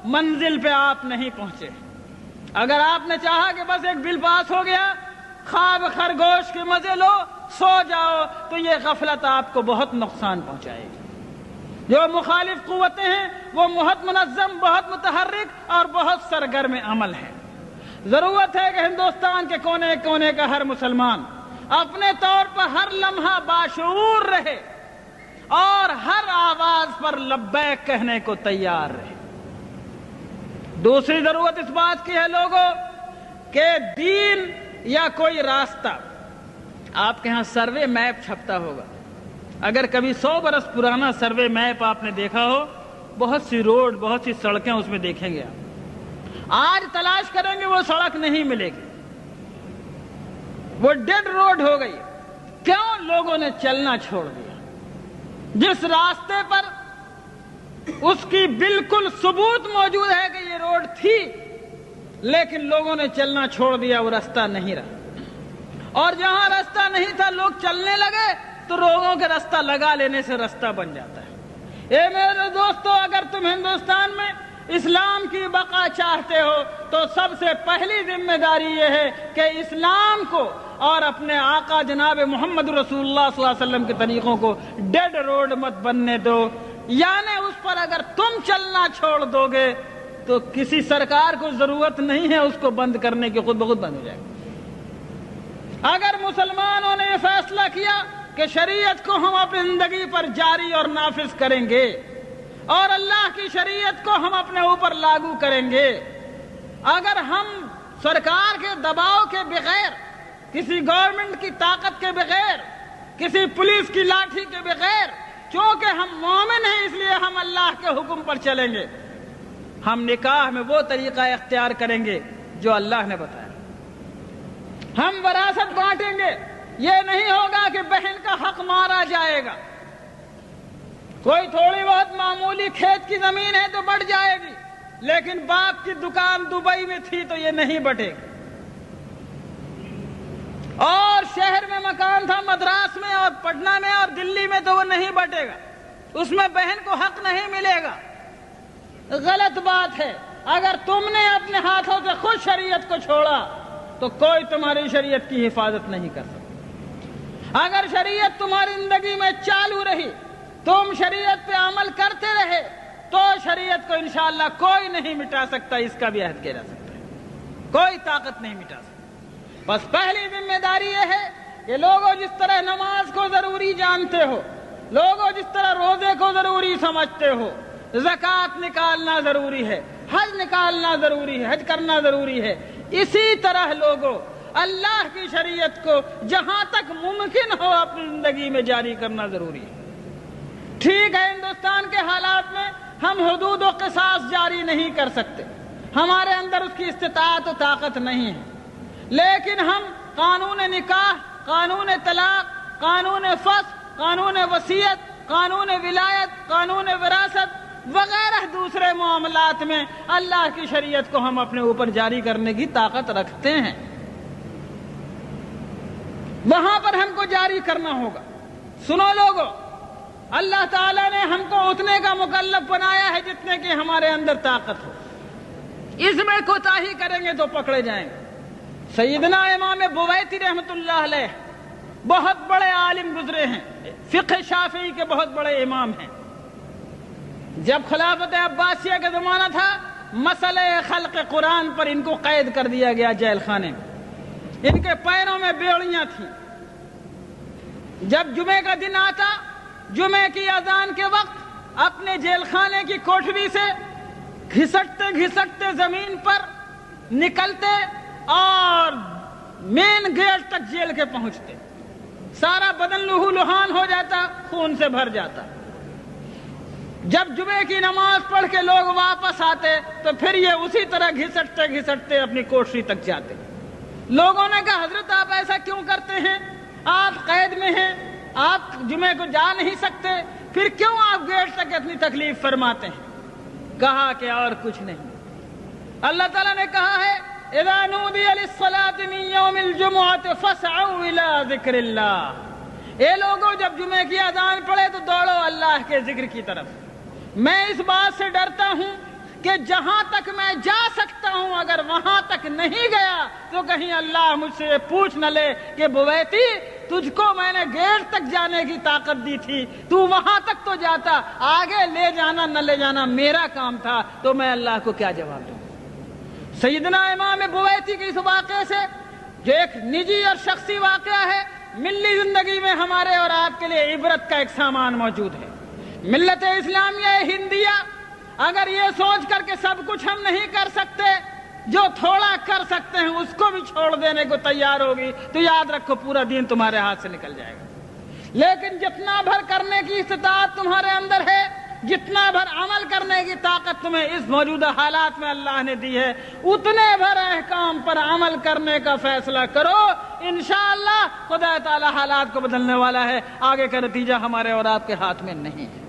منزل پہ آپ نہیں پہنچے۔ اگر آپ نے چاہا کہ بس ایک بل پاس ہو گیا، خواب خرگوش کے مزے لو، سو جاؤ، تو یہ غفلت آپ کو بہت نقصان پہنچائے گی۔ جو مخالف قوتیں ہیں وہ بہت منظم، بہت متحرک اور بہت سرگرم عمل ہے۔ ضرورت ہے کہ ہندوستان کے کونے کونے کا ہر مسلمان اپنے طور پر ہر لمحہ باشعور رہے اور ہر آواز پر لبیک کہنے کو تیار رہے۔ دوسری ضرورت اس بات کی ہے لوگوں کہ دین یا کوئی راستہ، آپ کے ہاں سروے میپ چھپتا ہوگا، اگر کبھی 100 برس پرانا سروے میپ آپ نے دیکھا ہو، بہت سی روڈ، بہت سی سڑکیں اس میں دیکھیں گے آپ۔ آج تلاش کریں گے وہ سڑک نہیں ملے گی، وہ ڈیڈ روڈ ہو گئی۔ کیوں؟ لوگوں نے چلنا چھوڑ دیا۔ جس راستے پر اس کی بالکل ثبوت موجود ہے کہ یہ روڈ تھی، لیکن لوگوں نے چلنا چھوڑ دیا، وہ راستہ نہیں رہا۔ اور جہاں راستہ نہیں تھا لوگ چلنے لگے تو لوگوں کے راستہ لگا لینے سے راستہ بن جاتا ہے۔ اے میرے دوستو، اگر تم ہندوستان میں اسلام کی بقا چاہتے ہو تو سب سے پہلی ذمہ داری یہ ہے کہ اسلام کو اور اپنے آقا جناب محمد رسول اللہ صلی اللہ علیہ وسلم کے طریقوں کو ڈیڈ روڈ مت بننے دو۔ یعنی اس پر اگر تم چلنا چھوڑ دو گے تو کسی سرکار کو ضرورت نہیں ہے اس کو بند کرنے کی، خود بخود بند ہو جائے گا۔ اگر مسلمانوں نے یہ فیصلہ کیا کہ شریعت کو ہم اپنی زندگی پر جاری اور نافذ کریں گے اور اللہ کی شریعت کو ہم اپنے اوپر لاگو کریں گے، اگر ہم سرکار کے دباؤ کے بغیر، کسی گورنمنٹ کی طاقت کے بغیر، کسی پولیس کی لاٹھی کے بغیر، چونکہ ہم مومن ہیں اس لیے ہم اللہ کے حکم پر چلیں گے، ہم نکاح میں وہ طریقہ اختیار کریں گے جو اللہ نے بتایا۔ ہم وراثت بانٹیں گے، یہ نہیں ہوگا کہ بہن کا حق مارا جائے گا۔ کوئی تھوڑی بہت معمولی کھیت کی زمین ہے تو بٹ جائے گی، لیکن باپ کی دکان دبئی میں تھی تو یہ نہیں بٹے گی۔ اور شہر میں مکان تھا، مدراس میں اور پٹنہ میں اور دلی میں، تو وہ نہیں بٹے گا، اس میں بہن کو حق نہیں ملے گا۔ غلط بات ہے۔ اگر تم نے اپنے ہاتھوں سے خود شریعت کو چھوڑا تو کوئی تمہاری شریعت کی حفاظت نہیں کر سکتا۔ اگر شریعت تمہاری زندگی میں چالو رہی، تم شریعت پہ عمل کرتے رہے، تو شریعت کو انشاءاللہ کوئی نہیں مٹا سکتا، اس کا بھی عہد کیا جا سکتا ہے، کوئی طاقت نہیں مٹا سکتا۔ بس پہلی ذمہ داری یہ ہے کہ لوگوں جس طرح نماز کو ضروری جانتے ہو، لوگوں جس طرح روزے کو ضروری سمجھتے ہو، زکوٰۃ نکالنا ضروری ہے، حج نکالنا ضروری ہے، حج کرنا ضروری ہے، اسی طرح لوگوں اللہ کی شریعت کو جہاں تک ممکن ہو اپنی زندگی میں جاری کرنا ضروری ہے۔ ٹھیک ہے، ہندوستان کے حالات میں ہم حدود و قصاص جاری نہیں کر سکتے، ہمارے اندر اس کی استطاعت و طاقت نہیں ہے، لیکن ہم قانون نکاح، قانون طلاق، قانون فسخ، قانون وصیت، قانون ولایت، قانون وراثت وغیرہ دوسرے معاملات میں اللہ کی شریعت کو ہم اپنے اوپر جاری کرنے کی طاقت رکھتے ہیں، وہاں پر ہم کو جاری کرنا ہوگا۔ سنو لوگوں، اللہ تعالیٰ نے ہم کو اتنے کا مکلف بنایا ہے جتنے کی ہمارے اندر طاقت ہو، اس میں کوتاہی کریں گے تو پکڑے جائیں گے۔ سیدنا امام بویتی رحمۃ اللہ علیہ بہت بڑے عالم گزرے ہیں، فقہ شافعی کے بہت بڑے امام ہیں۔ جب خلافت عباسیہ کا زمانہ تھا، مسئلہ خلق قرآن پر ان کو قید کر دیا گیا جیل خانے میں، ان کے پیروں میں بیڑیاں تھیں۔ جب جمعے کا دن آتا، جمعے کی اذان کے وقت اپنے جیل خانے کی کوٹھری سے گھسٹتے گھسٹتے زمین پر نکلتے اور مین گیٹ تک جیل کے پہنچتے، سارا بدن لہو لہان ہو جاتا، خون سے بھر جاتا۔ جب جمعے کی نماز پڑھ کے لوگ واپس آتے تو پھر یہ اسی طرح گھسٹتے گھسٹتے اپنی کوٹھری تک جاتے۔ لوگوں نے کہا حضرت آپ ایسا کیوں کرتے ہیں؟ آپ قید میں ہیں، آپ جمعے کو جا نہیں سکتے، پھر کیوں آپ گیٹ تک اتنی تکلیف فرماتے ہیں؟ کہا کہ اور کچھ نہیں، اللہ تعالیٰ نے کہا ہے اذا نودی للصلاة من یوم الجمعة فاسعوا الى ذکر اللہ۔ اے لوگوں، جب جمعے کی اذان پڑے تو دوڑو اللہ کے ذکر کی طرف۔ میں اس بات سے ڈرتا ہوں کہ جہاں تک میں جا سکتا ہوں اگر وہاں تک نہیں گیا تو کہیں اللہ مجھ سے یہ پوچھ نہ لے کہ بویتی تجھ کو میں نے گیٹ تک جانے کی طاقت دی تھی، تو وہاں تک تو جاتا، آگے لے جانا نہ لے جانا میرا کام تھا، تو میں اللہ کو کیا جواب دوں۔ سیدنا امام بویتی کے اس واقعے سے جو ایک نجی اور شخصی واقعہ ہے، ملی زندگی میں ہمارے اور آپ کے لیے عبرت کا ایک سامان موجود ہے۔ ملت اسلامیہ ہندیہ اگر یہ سوچ کر کے سب کچھ ہم نہیں کر سکتے، جو تھوڑا کر سکتے ہیں اس کو بھی چھوڑ دینے کو تیار ہوگی تو یاد رکھو پورا دین تمہارے ہاتھ سے نکل جائے گا۔ لیکن جتنا بھر کرنے کی استطاعت تمہارے اندر ہے، جتنا بھر عمل کرنے کی طاقت تمہیں اس موجودہ حالات میں اللہ نے دی ہے، اتنے بھر احکام پر عمل کرنے کا فیصلہ کرو، انشاءاللہ خدا تعالی حالات کو بدلنے والا ہے۔ آگے کا نتیجہ ہمارے اور آپ کے ہاتھ میں نہیں ہے۔